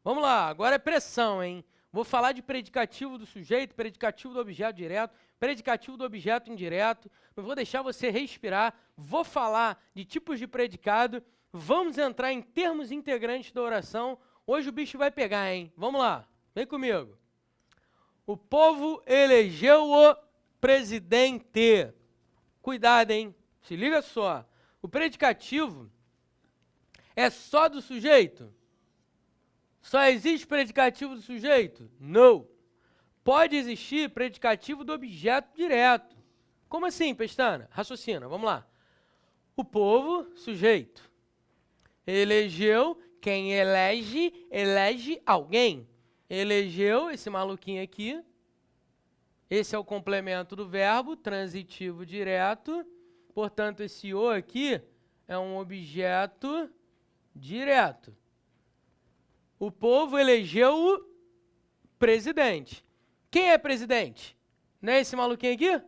Vamos lá, agora é pressão, hein? Vou falar de predicativo do sujeito, predicativo do objeto direto, predicativo do objeto indireto. Não vou deixar você respirar. Vou falar de tipos de predicado. Vamos entrar em termos integrantes da oração. Hoje o bicho vai pegar, hein? Vamos lá, vem comigo. O povo elegeu o presidente. Cuidado, hein? Se liga só. O predicativo é só do sujeito? Só existe predicativo do sujeito? Não. Pode existir predicativo do objeto direto. Como assim, Pestana? Raciocina, vamos lá. O povo, sujeito. Elegeu, quem elege, elege alguém. Elegeu esse maluquinho aqui. Esse é o complemento do verbo, transitivo direto. Portanto, esse o aqui é um objeto direto. O povo elegeu o presidente. Quem é presidente? Não é esse maluquinho aqui?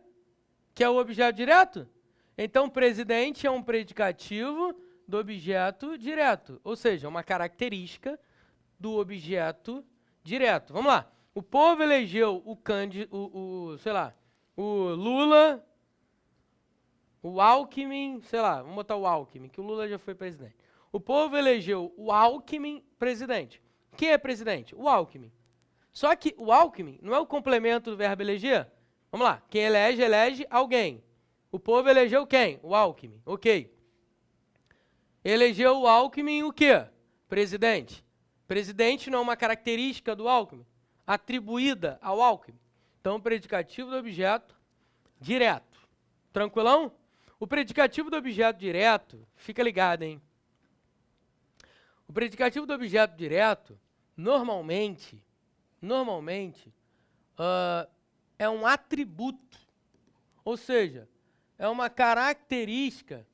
Que é o objeto direto? Então, presidente é um predicativo do objeto direto. Ou seja, uma característica do objeto direto. Vamos lá. O povo elegeu o Lula, o Alckmin, sei lá, vamos botar o Alckmin, que o Lula já foi presidente. O povo elegeu o Alckmin presidente. Quem é presidente? O Alckmin. Só que o Alckmin não é o complemento do verbo eleger? Vamos lá. Quem elege, elege alguém. O povo elegeu quem? O Alckmin. Ok. Elegeu o Alckmin o quê? Presidente. Presidente não é uma característica do Alckmin, atribuída ao Alckmin. Então, predicativo do objeto direto. Tranquilão? O predicativo do objeto direto, fica ligado, hein? O predicativo do objeto direto, normalmente, é um atributo. Ou seja, é uma característica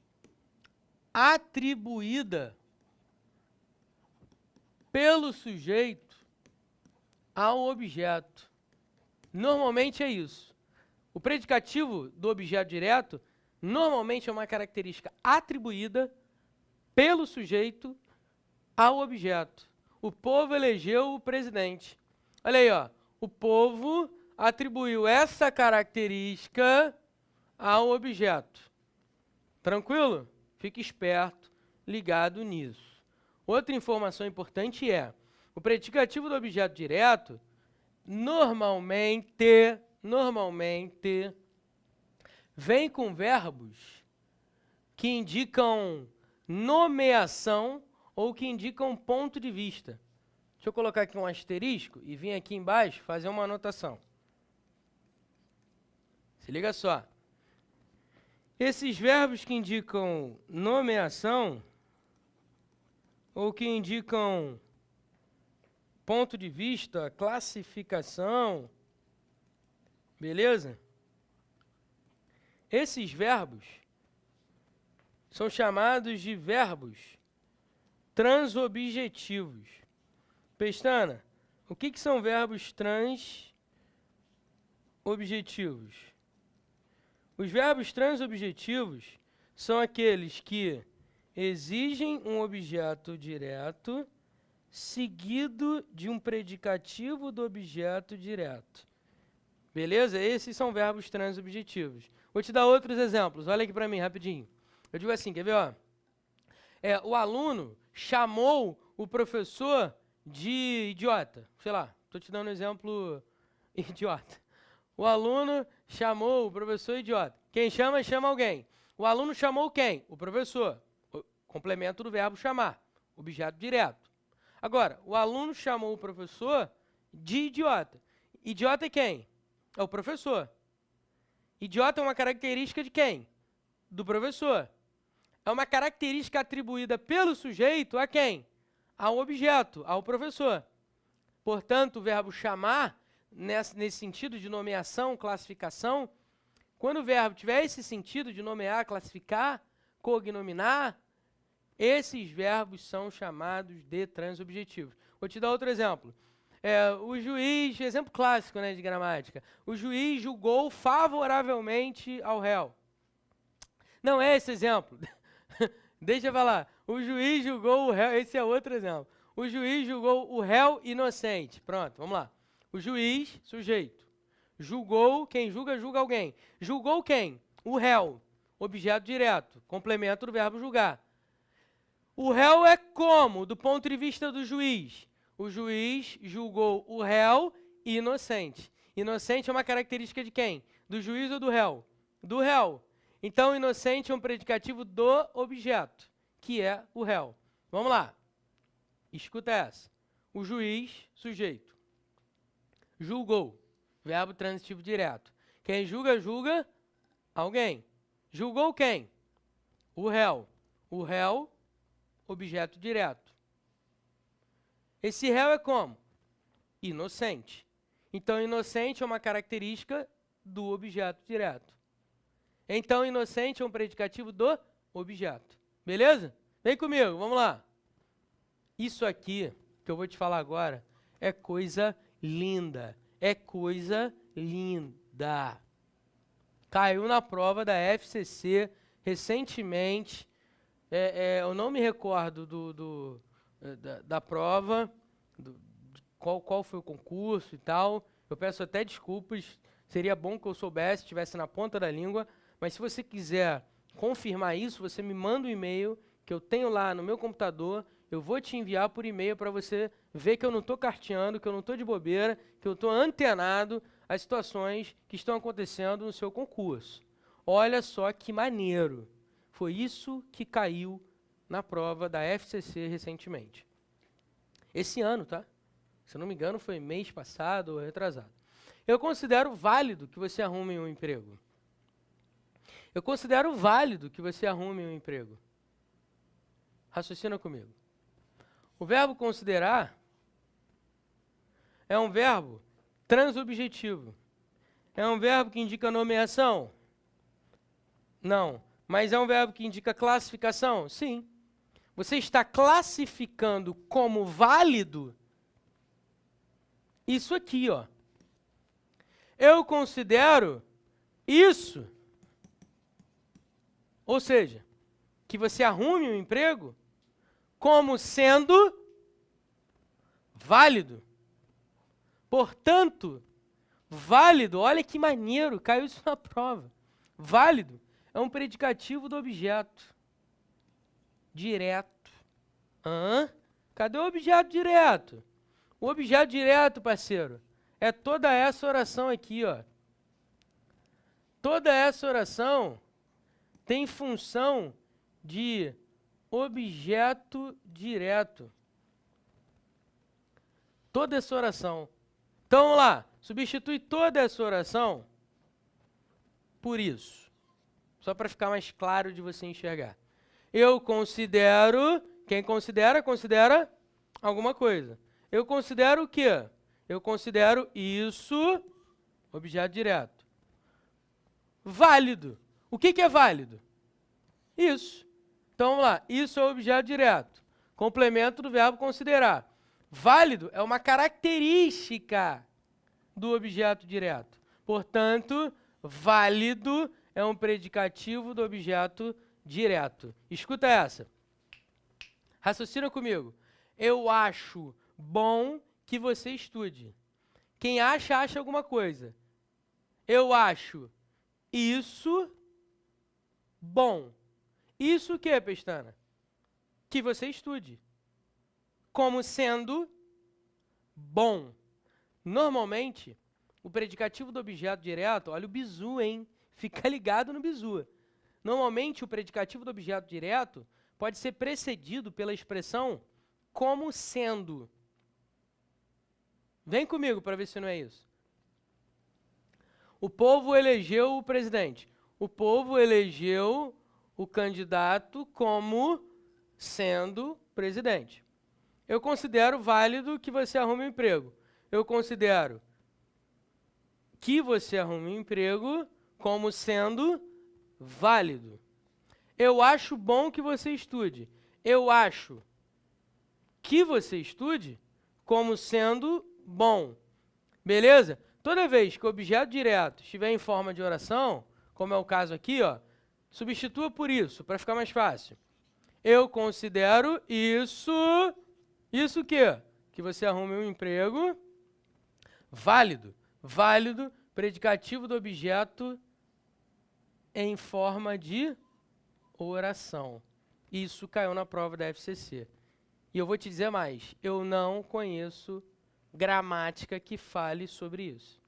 atribuída pelo sujeito ao objeto. Normalmente é isso. O predicativo do objeto direto, normalmente é uma característica atribuída pelo sujeito ao objeto. O povo elegeu o presidente. Olha aí, ó. O povo atribuiu essa característica ao objeto. Tranquilo? Fique esperto, ligado nisso. Outra informação importante é, o predicativo do objeto direto, normalmente, vem com verbos que indicam nomeação ou que indicam ponto de vista. Deixa eu colocar aqui um asterisco e vir aqui embaixo fazer uma anotação. Se liga só. Esses verbos que indicam nomeação ou que indicam ponto de vista, classificação, beleza? Esses verbos são chamados de verbos transobjetivos. Pestana, o que são verbos transobjetivos? Os verbos transobjetivos são aqueles que exigem um objeto direto seguido de um predicativo do objeto direto. Beleza? Esses são verbos transobjetivos. Vou te dar outros exemplos. Olha aqui para mim, rapidinho. Eu digo assim, quer ver? Ó? O aluno chamou o professor de idiota. Sei lá, estou te dando um exemplo idiota. O aluno chamou o professor idiota. Quem chama, chama alguém. O aluno chamou quem? O professor. O complemento do verbo chamar. Objeto direto. Agora, o aluno chamou o professor de idiota. Idiota é quem? É o professor. Idiota é uma característica de quem? Do professor. É uma característica atribuída pelo sujeito a quem? Ao objeto, ao professor. Portanto, o verbo chamar, nesse sentido de nomeação, classificação, quando o verbo tiver esse sentido de nomear, classificar, cognominar, esses verbos são chamados de transobjetivos. Vou te dar outro exemplo. O juiz, exemplo clássico, né, de gramática, o juiz julgou favoravelmente ao réu. Não é esse exemplo. Deixa eu falar. O juiz julgou o réu, esse é outro exemplo. O juiz julgou o réu inocente. Pronto, vamos lá. O juiz, sujeito, julgou, quem julga, julga alguém. Julgou quem? O réu, objeto direto, complemento do verbo julgar. O réu é como, do ponto de vista do juiz? O juiz julgou o réu inocente. Inocente é uma característica de quem? Do juiz ou do réu? Do réu. Então, inocente é um predicativo do objeto, que é o réu. Vamos lá. Escuta essa. O juiz, sujeito, julgou, verbo transitivo direto. Quem julga, julga alguém. Julgou quem? O réu. O réu, objeto direto. Esse réu é como? Inocente. Então, inocente é uma característica do objeto direto. Então, inocente é um predicativo do objeto. Beleza? Vem comigo, vamos lá. Isso aqui, que eu vou te falar agora, é coisa linda. É coisa linda. Caiu na prova da FCC recentemente. Eu não me recordo da prova, qual foi o concurso e tal. Eu peço até desculpas. Seria bom que eu soubesse, estivesse na ponta da língua. Mas se você quiser confirmar isso, você me manda um e-mail que eu tenho lá no meu computador. Eu vou te enviar por e-mail para você ver que eu não estou carteando, que eu não estou de bobeira, que eu estou antenado às situações que estão acontecendo no seu concurso. Olha só que maneiro. Foi isso que caiu na prova da FCC recentemente. Esse ano, tá? Se eu não me engano, foi mês passado ou retrasado. Eu considero válido que você arrume um emprego. Eu considero válido que você arrume um emprego. Raciocina comigo. O verbo considerar é um verbo transobjetivo. É um verbo que indica nomeação? Não. Mas é um verbo que indica classificação? Sim. Você está classificando como válido isso aqui, ó. Eu considero isso, ou seja, que você arrume um emprego como sendo válido. Portanto, válido, olha que maneiro, caiu isso na prova. Válido é um predicativo do objeto direto. Cadê o objeto direto? O objeto direto, parceiro, é toda essa oração aqui, ó. Toda essa oração tem função de objeto direto. Toda essa oração. Então, vamos lá. Substitui toda essa oração por isso. Só para ficar mais claro de você enxergar. Eu considero... Quem considera, considera alguma coisa. Eu considero o quê? Eu considero isso, objeto direto. Válido. O que é válido? Isso. Então, vamos lá. Isso é objeto direto. Complemento do verbo considerar. Válido é uma característica do objeto direto. Portanto, válido é um predicativo do objeto direto. Escuta essa. Raciocina comigo. Eu acho bom que você estude. Quem acha, acha alguma coisa. Eu acho isso bom. Isso o que, Pestana? Que você estude. Como sendo bom. Normalmente, o predicativo do objeto direto, olha o bizu, hein? Fica ligado no bizu. Normalmente, o predicativo do objeto direto pode ser precedido pela expressão como sendo. Vem comigo para ver se não é isso. O povo elegeu o presidente. O povo elegeu o candidato como sendo presidente. Eu considero válido que você arrume um emprego. Eu considero que você arrume um emprego como sendo válido. Eu acho bom que você estude. Eu acho que você estude como sendo bom. Beleza? Toda vez que o objeto direto estiver em forma de oração, como é o caso aqui, ó, substitua por isso, para ficar mais fácil. Eu considero isso Isso o quê? Que você arrume um emprego válido. Válido, predicativo do objeto em forma de oração. Isso caiu na prova da FCC. E eu vou te dizer mais, eu não conheço gramática que fale sobre isso.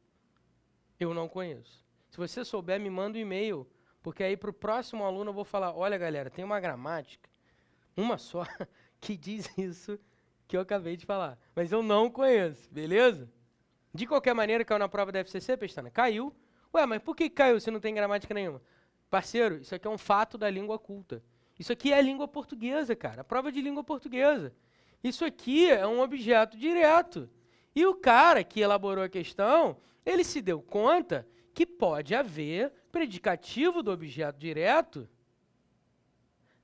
Eu não conheço. Se você souber, me manda um e-mail, porque aí para o próximo aluno eu vou falar, olha galera, tem uma gramática, uma só, que diz isso que eu acabei de falar. Mas eu não conheço, beleza? De qualquer maneira, caiu na prova da FCC, Pestana? Caiu. Ué, mas por que caiu se não tem gramática nenhuma? Parceiro, isso aqui é um fato da língua culta. Isso aqui é língua portuguesa, cara. A prova de língua portuguesa. Isso aqui é um objeto direto. E o cara que elaborou a questão, ele se deu conta que pode haver predicativo do objeto direto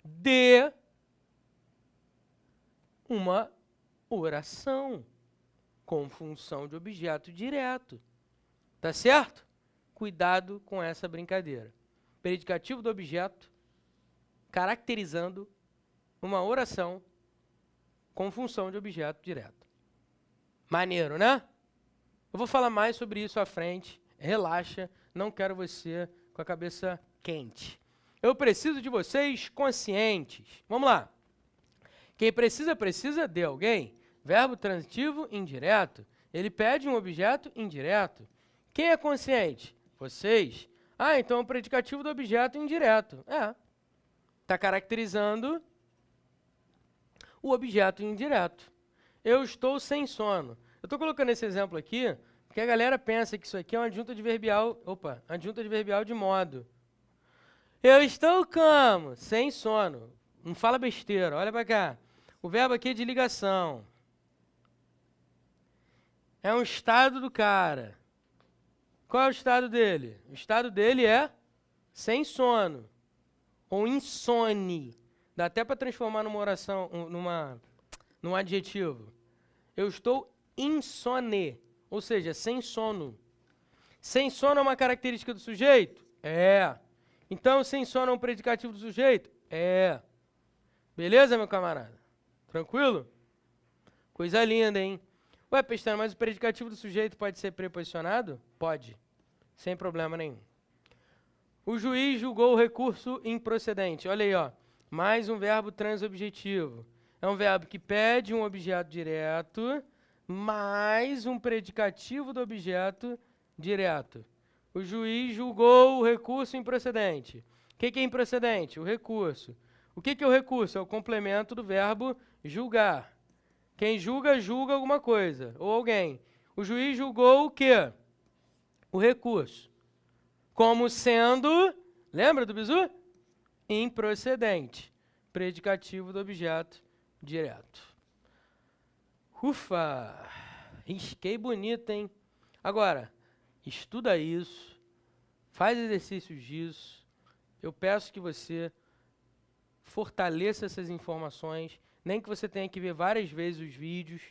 de uma oração com função de objeto direto. Tá certo? Cuidado com essa brincadeira. Predicativo do objeto caracterizando uma oração com função de objeto direto. Maneiro, né? Eu vou falar mais sobre isso à frente. Relaxa, não quero você com a cabeça quente. Eu preciso de vocês conscientes. Vamos lá. Quem precisa, precisa de alguém. Verbo transitivo indireto. Ele pede um objeto indireto. Quem é consciente? Vocês. Ah, então é o predicativo do objeto indireto. É. Está caracterizando o objeto indireto. Eu estou sem sono. Eu estou colocando esse exemplo aqui porque a galera pensa que isso aqui é uma adjunta adverbial. Opa, adjunta adverbial de modo. Eu estou como? Sem sono. Não fala besteira, olha para cá. O verbo aqui é de ligação. É um estado do cara. Qual é o estado dele? O estado dele é sem sono. Ou insone. Dá até para transformar numa oração, num adjetivo. Eu estou insone. Ou seja, sem sono. Sem sono é uma característica do sujeito? É. Então, sem sono é um predicativo do sujeito? É. Beleza, meu camarada? Tranquilo? Coisa linda, hein? Ué, Pestana, mas o predicativo do sujeito pode ser preposicionado? Pode. Sem problema nenhum. O juiz julgou o recurso improcedente. Olha aí, ó. Mais um verbo transobjetivo. É um verbo que pede um objeto direto, mais um predicativo do objeto direto. O juiz julgou o recurso improcedente. O que é improcedente? O recurso. O que é o recurso? É o complemento do verbo julgar. Quem julga, julga alguma coisa, ou alguém. O juiz julgou o quê? O recurso. Como sendo, lembra do bizu? Improcedente. Predicativo do objeto direto. Ufa! Risquei bonito, hein? Agora, estuda isso, faz exercícios disso. Eu peço que você fortaleça essas informações, nem que você tenha que ver várias vezes os vídeos,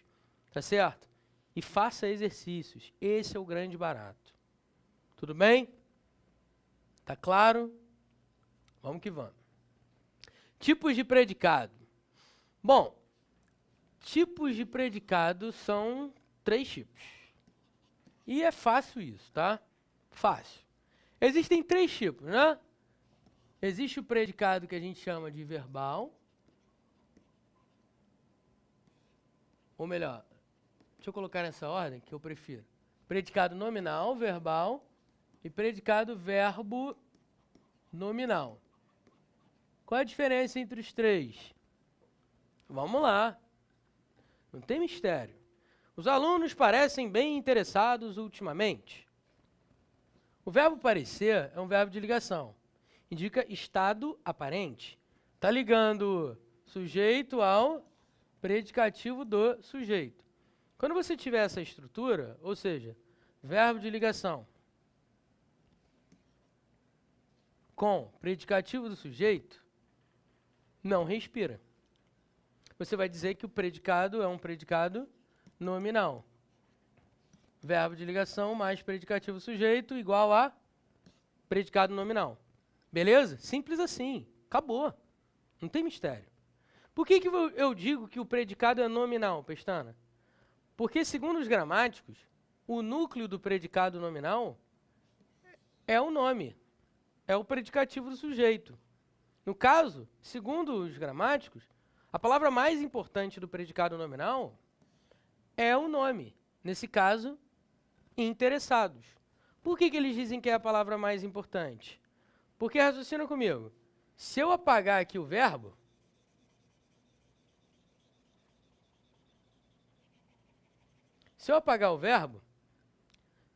tá certo? E faça exercícios. Esse é o grande barato. Tudo bem? Tá claro? Vamos que vamos. Tipos de predicado. Bom, tipos de predicado são 3 tipos. E é fácil isso, tá? Fácil. Existem 3 tipos, né? Existe o predicado que a gente chama de verbal. Ou melhor, deixa eu colocar nessa ordem que eu prefiro. Predicado nominal, verbal, e predicado verbo nominal. Qual a diferença entre os 3? Vamos lá. Não tem mistério. Os alunos parecem bem interessados ultimamente. O verbo parecer é um verbo de ligação. Indica estado aparente. Está ligando sujeito ao predicativo do sujeito. Quando você tiver essa estrutura, ou seja, verbo de ligação com predicativo do sujeito, não respira. Você vai dizer que o predicado é um predicado nominal. Verbo de ligação mais predicativo do sujeito igual a predicado nominal. Beleza? Simples assim. Acabou. Não tem mistério. Por que eu digo que o predicado é nominal, Pestana? Porque, segundo os gramáticos, o núcleo do predicado nominal é o nome, é o predicativo do sujeito. No caso, segundo os gramáticos, a palavra mais importante do predicado nominal é o nome. Nesse caso, interessados. Por que eles dizem que é a palavra mais importante? Porque, raciocina comigo, se eu apagar aqui o verbo,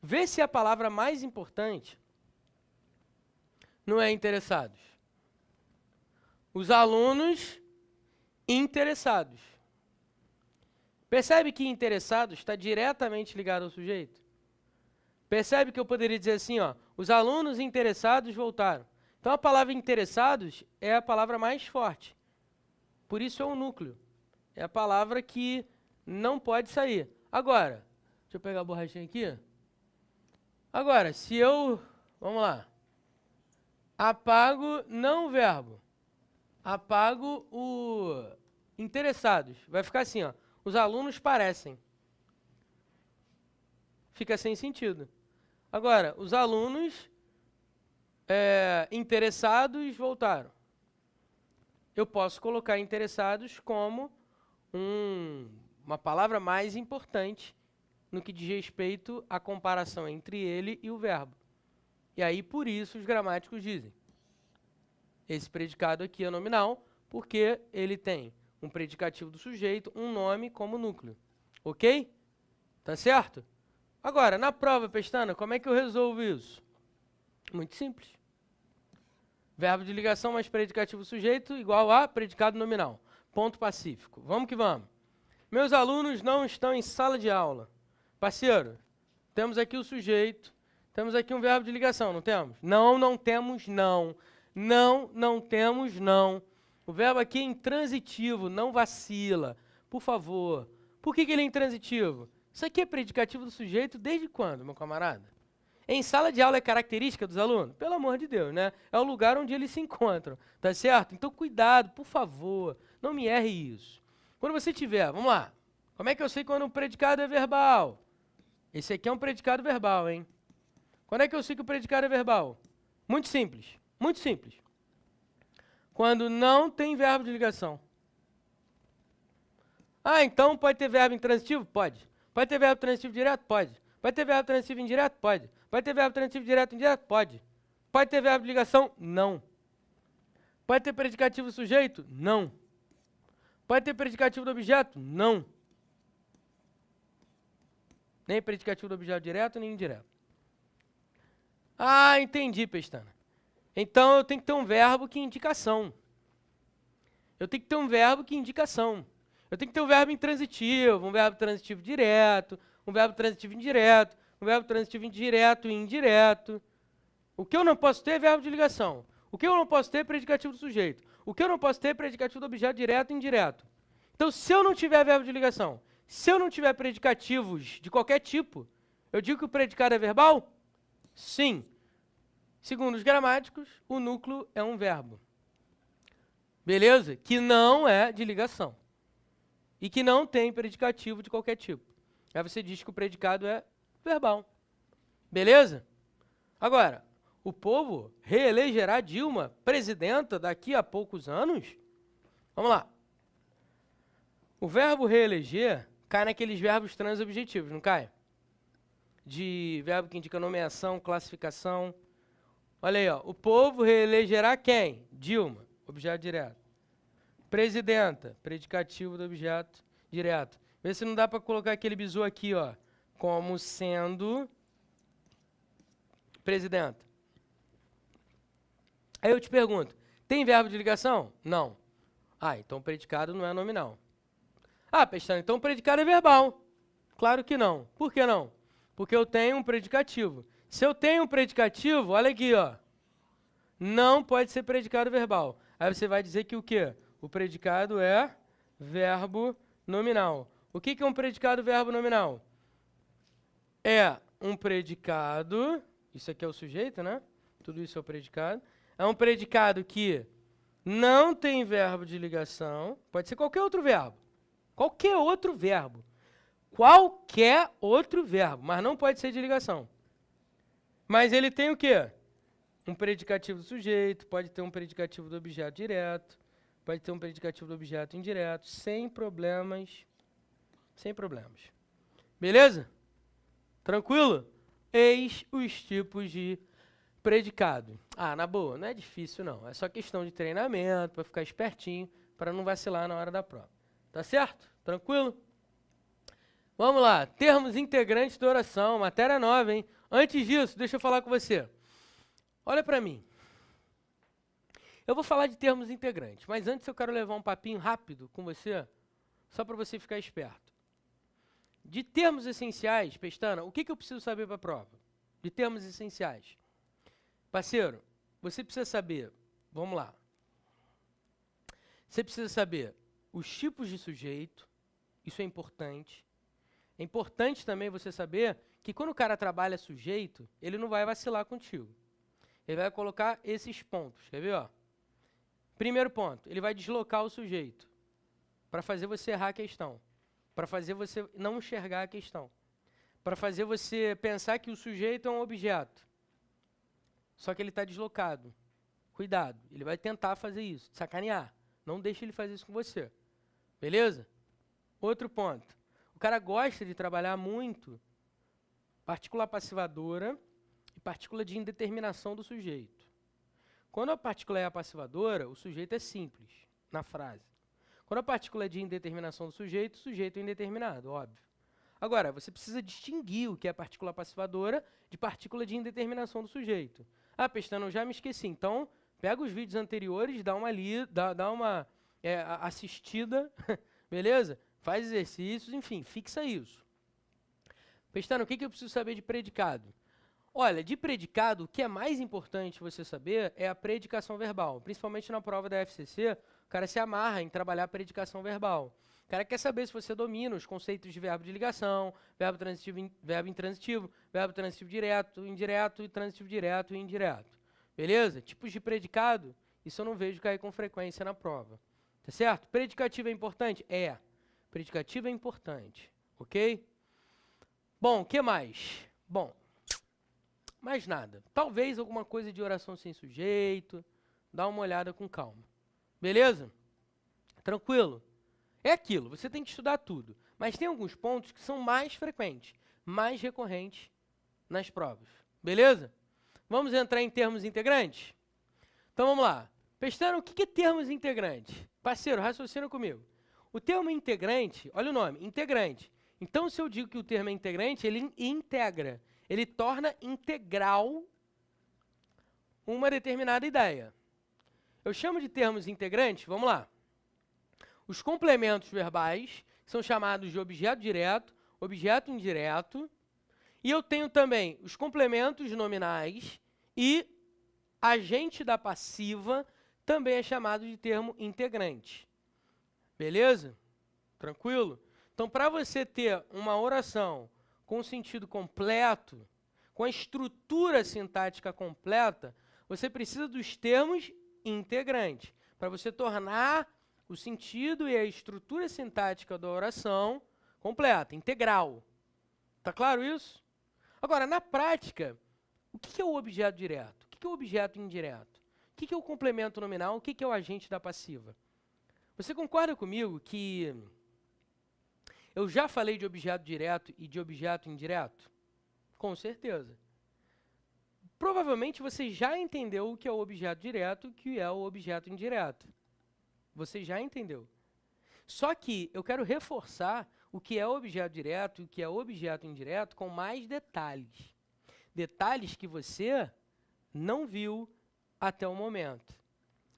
vê se a palavra mais importante não é interessados. Os alunos interessados. Percebe que interessados está diretamente ligado ao sujeito? Percebe que eu poderia dizer assim, ó, os alunos interessados voltaram. Então a palavra interessados é a palavra mais forte. Por isso é um núcleo. É a palavra que não pode sair. Agora, deixa eu pegar a borrachinha aqui. Agora, se eu, vamos lá, apago não o verbo, apago o interessados. Vai ficar assim, ó, os alunos parecem. Fica sem sentido. Agora, os alunos interessados voltaram. Eu posso colocar interessados como uma palavra mais importante no que diz respeito à comparação entre ele e o verbo. E aí, por isso, os gramáticos dizem, esse predicado aqui é nominal, porque ele tem um predicativo do sujeito, um nome como núcleo. Ok? Tá certo? Agora, na prova, Pestana, como é que eu resolvo isso? Muito simples. Verbo de ligação mais predicativo do sujeito igual a predicado nominal. Ponto pacífico. Vamos que vamos. Meus alunos não estão em sala de aula. Parceiro, temos aqui o sujeito, temos aqui um verbo de ligação, não temos? Não, não temos não. Não, não temos não. O verbo aqui é intransitivo, não vacila. Por favor. Por que ele é intransitivo? Isso aqui é predicativo do sujeito desde quando, meu camarada? Em sala de aula é característica dos alunos? Pelo amor de Deus, né? É o lugar onde eles se encontram, tá certo? Então, cuidado, por favor, não me erre isso. Quando você tiver, vamos lá, como é que eu sei quando um predicado é verbal? Esse aqui é um predicado verbal, hein? Quando é que eu sei que o predicado é verbal? Muito simples, muito simples. Quando não tem verbo de ligação. Ah, então pode ter verbo intransitivo? Pode. Pode ter verbo transitivo direto? Pode. Pode ter verbo transitivo indireto? Pode. Pode ter verbo transitivo direto e indireto? Pode. Pode ter verbo de ligação? Não. Pode ter predicativo sujeito? Não. Pode ter predicativo do objeto? Não. Nem predicativo do objeto direto, nem indireto. Ah, entendi, Pestana. Então eu tenho que ter um verbo que indica ação. Eu tenho que ter um verbo que indica ação. Eu tenho que ter um verbo intransitivo, um verbo transitivo direto, um verbo transitivo indireto, um verbo transitivo indireto e indireto. O que eu não posso ter é verbo de ligação. O que eu não posso ter é predicativo do sujeito. O que eu não posso ter é predicativo do objeto direto e indireto. Então, se eu não tiver verbo de ligação, se eu não tiver predicativos de qualquer tipo, eu digo que o predicado é verbal? Sim. Segundo os gramáticos, o núcleo é um verbo. Beleza? Que não é de ligação. E que não tem predicativo de qualquer tipo. Aí você diz que o predicado é verbal. Beleza? Agora, o povo reelegerá Dilma presidenta daqui a poucos anos? Vamos lá. O verbo reeleger cai naqueles verbos transobjetivos, não cai? De verbo que indica nomeação, classificação. Olha aí, ó. O povo reelegerá quem? Dilma, objeto direto. Presidenta, predicativo do objeto direto. Vê se não dá para colocar aquele bizu aqui, ó, como sendo presidenta. Aí eu te pergunto, tem verbo de ligação? Não. Ah, então o predicado não é nominal. Ah, Pestana, então o predicado é verbal. Claro que não. Por que não? Porque eu tenho um predicativo. Se eu tenho um predicativo, olha aqui, ó, não pode ser predicado verbal. Aí você vai dizer que o quê? O predicado é verbo nominal. O que é um predicado verbo nominal? É um predicado, isso aqui é o sujeito, né? Tudo isso é o predicado. É um predicado que não tem verbo de ligação, pode ser qualquer outro verbo. Qualquer outro verbo. Qualquer outro verbo, mas não pode ser de ligação. Mas ele tem o quê? Um predicativo do sujeito, pode ter um predicativo do objeto direto, pode ter um predicativo do objeto indireto, sem problemas. Sem problemas. Beleza? Tranquilo? Eis os tipos de predicado. Ah, na boa, não é difícil não. É só questão de treinamento, para ficar espertinho, para não vacilar na hora da prova. Tá certo? Tranquilo? Vamos lá. Termos integrantes da oração. Matéria nova, hein? Antes disso, deixa eu falar com você. Olha para mim. Eu vou falar de termos integrantes, mas antes eu quero levar um papinho rápido com você, só para você ficar esperto. De termos essenciais, Pestana, o que eu preciso saber para a prova? De termos essenciais. Parceiro, você precisa saber, vamos lá. Você precisa saber os tipos de sujeito, isso é importante. É importante também você saber que quando o cara trabalha sujeito, ele não vai vacilar contigo. Ele vai colocar esses pontos, quer ver? Ó? Primeiro ponto, ele vai deslocar o sujeito para fazer você errar a questão, para fazer você não enxergar a questão, para fazer você pensar que o sujeito é um objeto, só que ele está deslocado. Cuidado, ele vai tentar fazer isso, sacanear. Não deixe ele fazer isso com você. Beleza? Outro ponto. O cara gosta de trabalhar muito partícula passivadora e partícula de indeterminação do sujeito. Quando a partícula é a passivadora, o sujeito é simples, na frase. Quando a partícula é de indeterminação do sujeito, o sujeito é indeterminado, óbvio. Agora, você precisa distinguir o que é partícula passivadora de partícula de indeterminação do sujeito. Ah, Pestana, eu já me esqueci. Então, pega os vídeos anteriores, dá uma assistida, beleza? Faz exercícios, enfim, fixa isso. Pestana, o que eu preciso saber de predicado? Olha, de predicado, o que é mais importante você saber é a predicação verbal. Principalmente na prova da FCC, o cara se amarra em trabalhar a predicação verbal. O cara quer saber se você domina os conceitos de verbo de ligação, verbo transitivo, verbo intransitivo, verbo transitivo direto, indireto, e transitivo direto e indireto. Beleza? Tipos de predicado, isso eu não vejo cair com frequência na prova. Tá certo? Predicativo é importante? É. Predicativo é importante. Ok? Bom, o que mais? Bom, mais nada. Talvez alguma coisa de oração sem sujeito. Dá uma olhada com calma. Beleza? Tranquilo? É aquilo, você tem que estudar tudo. Mas tem alguns pontos que são mais frequentes, mais recorrentes nas provas. Beleza? Vamos entrar em termos integrantes? Então vamos lá. Pestana, o que é termos integrantes? Parceiro, raciocina comigo. O termo integrante, olha o nome, integrante. Então, se eu digo que o termo é integrante, ele integra. Ele torna integral uma determinada ideia. Eu chamo de termos integrantes, vamos lá. Os complementos verbais são chamados de objeto direto, objeto indireto. E eu tenho também os complementos nominais e agente da passiva também é chamado de termo integrante. Beleza? Tranquilo? Então, para você ter uma oração com sentido completo, com a estrutura sintática completa, você precisa dos termos integrantes, para você tornar o sentido e a estrutura sintática da oração completa, integral. Tá claro isso? Agora, na prática, o que é o objeto direto? O que é o objeto indireto? O que é o complemento nominal? O que é o agente da passiva? Você concorda comigo que eu já falei de objeto direto e de objeto indireto? Com certeza. Provavelmente você já entendeu o que é o objeto direto e o que é o objeto indireto. Você já entendeu. Só que eu quero reforçar o que é o objeto direto e o que é o objeto indireto com mais detalhes. Detalhes que você não viu até o momento.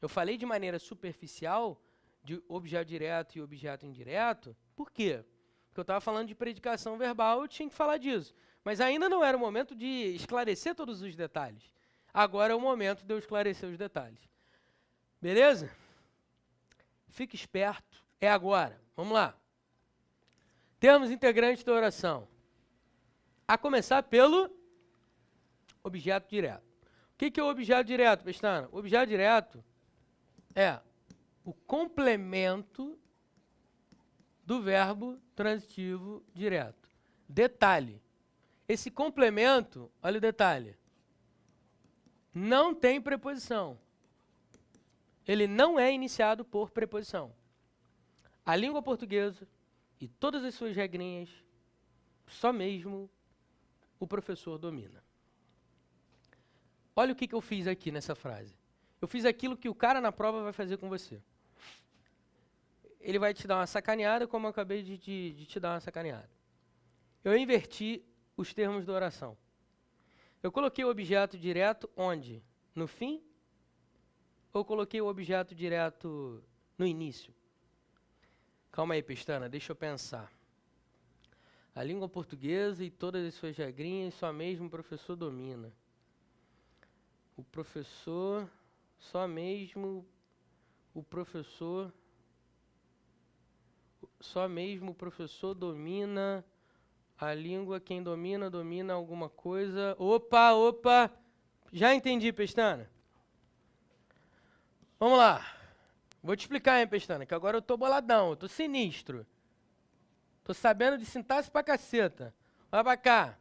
Eu falei de maneira superficial de objeto direto e objeto indireto. Por quê? Porque eu estava falando de predicação verbal, eu tinha que falar disso. Mas ainda não era o momento de esclarecer todos os detalhes. Agora é o momento de eu esclarecer os detalhes. Beleza? Fique esperto. É agora. Vamos lá. Termos integrantes da oração. A começar pelo objeto direto. O que é o objeto direto, Pestana? O objeto direto é o complemento do verbo transitivo direto. Detalhe. Esse complemento, olha o detalhe, não tem preposição. Ele não é iniciado por preposição. A língua portuguesa e todas as suas regrinhas, só mesmo o professor domina. Olha o que eu fiz aqui nessa frase. Eu fiz aquilo que o cara na prova vai fazer com você. Ele vai te dar uma sacaneada, como eu acabei de te dar uma sacaneada. Eu inverti os termos da oração. Eu coloquei o objeto direto onde? No fim? Ou coloquei o objeto direto no início? Calma aí, Pestana, deixa eu pensar. A língua portuguesa e todas as suas regrinhas, só mesmo o professor domina. O professor, só mesmo o professor domina a língua. Quem domina, domina alguma coisa. Opa! Já entendi, Pestana. Vamos lá. Vou te explicar, hein, Pestana, que agora eu tô boladão, eu tô sinistro. Tô sabendo de sintaxe pra caceta. Vai pra cá.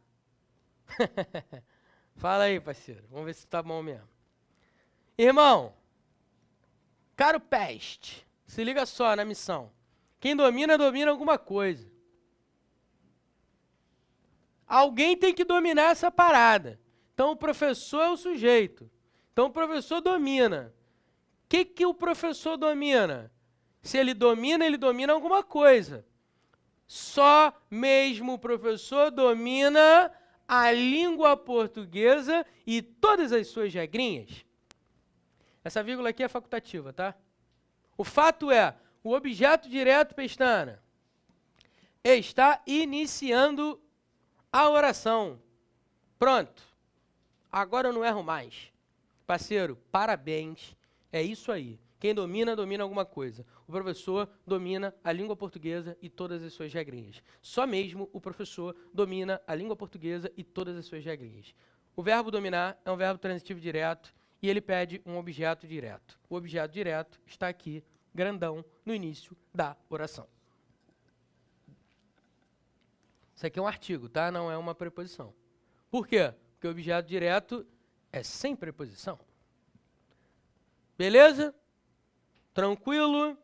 Fala aí, parceiro. Vamos ver se tá bom mesmo. Irmão, caro peste, se liga só na missão. Quem domina, domina alguma coisa. Alguém tem que dominar essa parada. Então o professor é o sujeito. Então o professor domina. O que o professor domina? Se ele domina alguma coisa. Só mesmo o professor domina a língua portuguesa e todas as suas regrinhas. Essa vírgula aqui é facultativa, tá? O fato é, o objeto direto, Pestana, está iniciando a oração. Pronto. Agora eu não erro mais. Parceiro, parabéns. É isso aí. Quem domina, domina alguma coisa. O professor domina a língua portuguesa e todas as suas regrinhas. Só mesmo o professor domina a língua portuguesa e todas as suas regrinhas. O verbo dominar é um verbo transitivo direto e ele pede um objeto direto. O objeto direto está aqui, grandão, no início da oração. Isso aqui é um artigo, tá? Não é uma preposição. Por quê? Porque o objeto direto é sem preposição. Beleza? Tranquilo?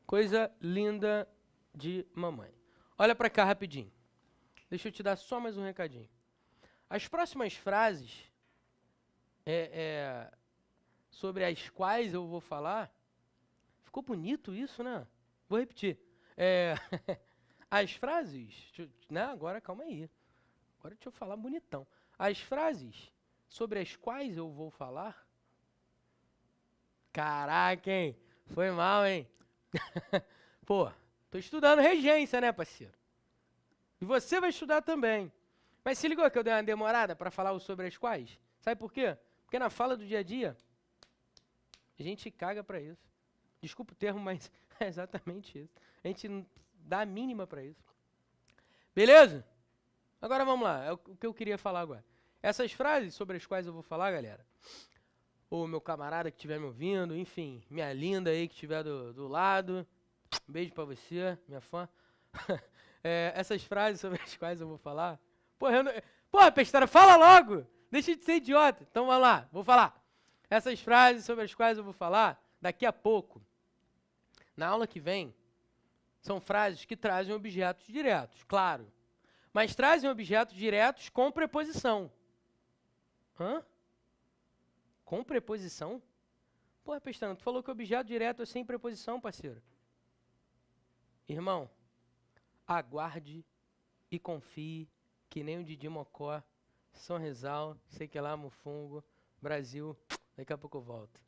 Coisa linda de mamãe. Olha para cá rapidinho. Deixa eu te dar só mais um recadinho. As próximas frases sobre as quais eu vou falar, ficou bonito isso, né? Vou repetir. As frases, né? Agora calma aí. Agora deixa eu falar bonitão. As frases sobre as quais eu vou falar. Caraca, hein? Foi mal, hein? Pô, tô estudando regência, né, parceiro? E você vai estudar também. Mas se ligou que eu dei uma demorada para falar o sobre as quais? Sabe por quê? Porque na fala do dia a dia, a gente caga para isso. Desculpa o termo, mas é exatamente isso. A gente não dá a mínima para isso. Beleza? Agora vamos lá, é o que eu queria falar agora. Essas frases sobre as quais eu vou falar, galera, ou meu camarada que estiver me ouvindo, enfim, minha linda aí que estiver do lado, um beijo pra você, minha fã. Essas frases sobre as quais eu vou falar, porra, Pestana, fala logo, deixa de ser idiota. Então vamos lá, vou falar. Essas frases sobre as quais eu vou falar, daqui a pouco, na aula que vem, são frases que trazem objetos diretos, claro, mas trazem objetos diretos com preposição. Hã? Com preposição? Porra, Pestana, tu falou que objeto direto é sem preposição, parceiro. Irmão, aguarde e confie que nem o Didi Mocó, São Rizal, sei que lá, Mufungo, Brasil, daqui a pouco eu volto.